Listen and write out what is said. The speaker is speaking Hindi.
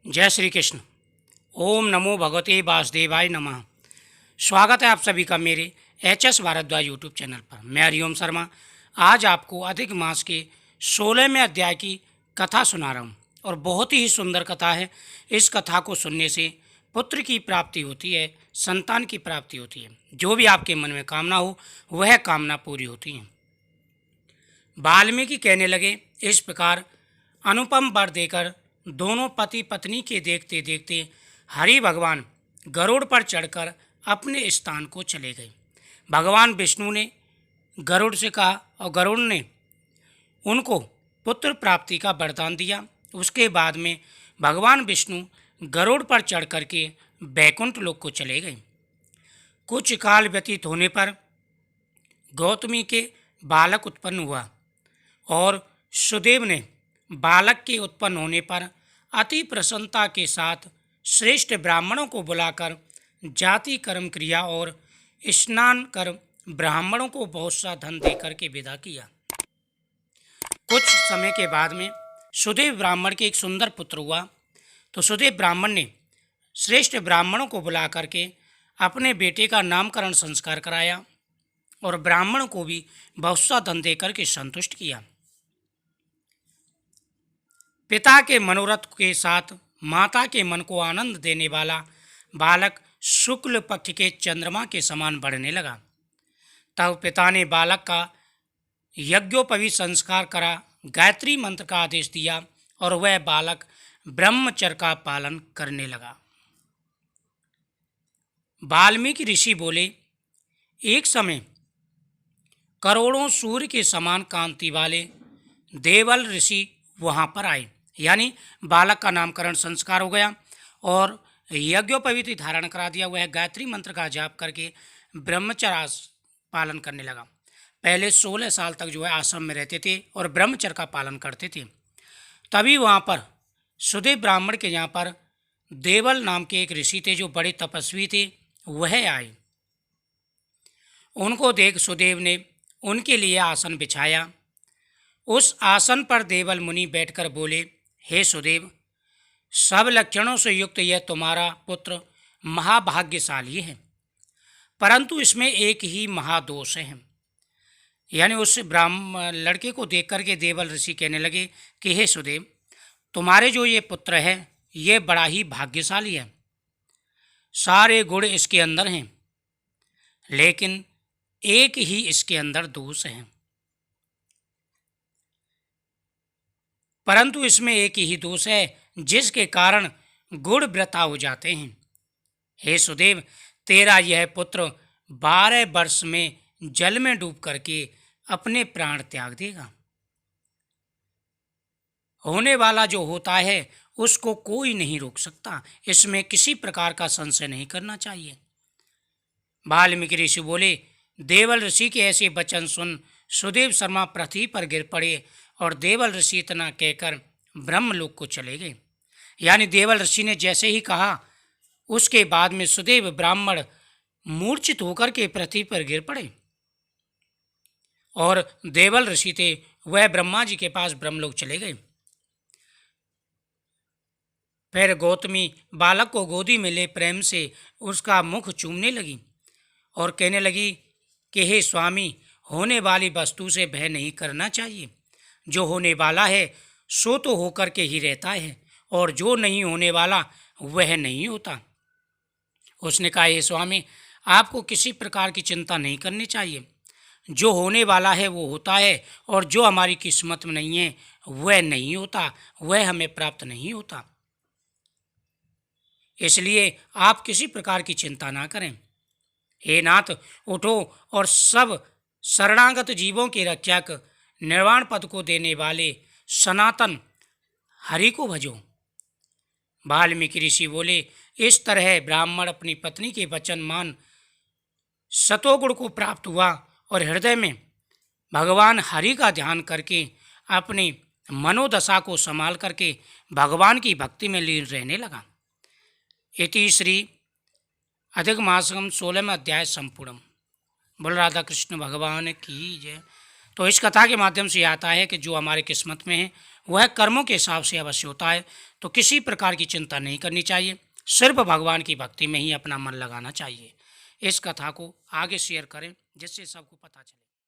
जय श्री कृष्ण। ओम नमो भगवते वासुदेवाय नमः। स्वागत है आप सभी का मेरे HS भारद्वाज यूट्यूब चैनल पर। मैं हरिओम शर्मा आज आपको अधिक मास के 16वें अध्याय की कथा सुना रहा हूँ और बहुत ही सुंदर कथा है। इस कथा को सुनने से पुत्र की प्राप्ति होती है, संतान की प्राप्ति होती है। जो भी आपके मन में कामना हो वह कामना पूरी होती है। वाल्मीकि कहने लगे, इस प्रकार अनुपम वर देकर दोनों पति पत्नी के देखते देखते हरि भगवान गरुड़ पर चढ़कर अपने स्थान को चले गए। भगवान विष्णु ने गरुड़ से कहा और गरुड़ ने उनको पुत्र प्राप्ति का वरदान दिया। उसके बाद में भगवान विष्णु गरुड़ पर चढ़ करके बैकुंठ लोक को चले गए। कुछ काल व्यतीत होने पर गौतमी के बालक उत्पन्न हुआ और सुदेव ने बालक के उत्पन्न होने पर अति प्रसन्नता के साथ श्रेष्ठ ब्राह्मणों को बुलाकर जाति कर्म क्रिया और स्नान कर ब्राह्मणों को बहुत सा धन देकर के विदा किया। कुछ समय के बाद में सुदेव ब्राह्मण के एक सुंदर पुत्र हुआ। तो सुदेव ब्राह्मण ने श्रेष्ठ ब्राह्मणों को बुला करके अपने बेटे का नामकरण संस्कार कराया और ब्राह्मण को भी बहुत सा धन देकर के संतुष्ट किया। पिता के मनोरथ के साथ माता के मन को आनंद देने वाला बालक शुक्ल पक्ष के चंद्रमा के समान बढ़ने लगा। तब पिता ने बालक का यज्ञोपवीत संस्कार करा, गायत्री मंत्र का आदेश दिया और वह बालक ब्रह्मचर्य का पालन करने लगा। वाल्मीकि ऋषि बोले, एक समय करोड़ों सूर्य के समान कांति वाले देवल ऋषि वहाँ पर आए। यानी बालक का नामकरण संस्कार हो गया और यज्ञोपवीत धारण करा दिया। वह गायत्री मंत्र का जाप करके ब्रह्मचर्य पालन करने लगा। पहले 16 साल तक जो है आश्रम में रहते थे और ब्रह्मचर्य का पालन करते थे। तभी वहाँ पर सुदेव ब्राह्मण के यहाँ पर देवल नाम के एक ऋषि थे जो बड़े तपस्वी थे, वह आए। उनको देख सुदेव ने उनके लिए आसन बिछाया। उस आसन पर देवल मुनि बैठकर बोले, हे सुदेव, सब लक्षणों से युक्त यह तुम्हारा पुत्र महाभाग्यशाली है, परंतु इसमें एक ही महादोष है। यानी उस लड़के को देख करके देवल ऋषि कहने लगे कि हे सुदेव, तुम्हारे जो ये पुत्र है ये बड़ा ही भाग्यशाली है, सारे गुण इसके अंदर हैं, लेकिन एक ही इसके अंदर दोष है। परंतु इसमें एक ही दोष है जिसके कारण गुण वृथा हो जाते हैं। हे सुदेव, तेरा यह पुत्र 12 वर्ष में जल में डूब करके अपने प्राण त्याग देगा। होने वाला जो होता है उसको कोई नहीं रोक सकता, इसमें किसी प्रकार का संशय नहीं करना चाहिए। वाल्मीकि ऋषि बोले, देवल ऋषि के ऐसे वचन सुन सुदेव शर्मा पृथ्वी पर गिर पड़े और देवल ऋषि इतना कहकर ब्रह्मलोक को चले गए। यानी देवल ऋषि ने जैसे ही कहा उसके बाद में सुदेव ब्राह्मण मूर्छित होकर के पृथ्वी पर गिर पड़े और देवल ऋषि थे वह ब्रह्मा जी के पास ब्रह्मलोक चले गए। फिर गौतमी बालक को गोदी में ले प्रेम से उसका मुख चूमने लगी और कहने लगी कि हे स्वामी, होने वाली वस्तु से भय नहीं करना चाहिए। जो होने वाला है सो तो होकर के ही रहता है और जो नहीं होने वाला वह नहीं होता। उसने कहा, हे स्वामी, आपको किसी प्रकार की चिंता नहीं करनी चाहिए। जो होने वाला है वो होता है और जो हमारी किस्मत में नहीं है वह नहीं होता, वह हमें प्राप्त नहीं होता। इसलिए आप किसी प्रकार की चिंता ना करें। हे नाथ, उठो और सब शरणागत जीवों के रक्षक निर्वाण पद को देने वाले सनातन हरि को भजो। वाल्मीकि ऋषि बोले, इस तरह ब्राह्मण अपनी पत्नी के वचन मान सतोगुण को प्राप्त हुआ और हृदय में भगवान हरि का ध्यान करके अपनी मनोदशा को संभाल करके भगवान की भक्ति में लीन रहने लगा। इति श्री अधिक मासम 16वें अध्याय संपूर्णम। बोल राधा कृष्ण भगवान की जय। तो इस कथा के माध्यम से आता है कि जो हमारे किस्मत में है वह कर्मों के हिसाब से अवश्य होता है। तो किसी प्रकार की चिंता नहीं करनी चाहिए, सिर्फ भगवान की भक्ति में ही अपना मन लगाना चाहिए। इस कथा को आगे शेयर करें जिससे सबको पता चले।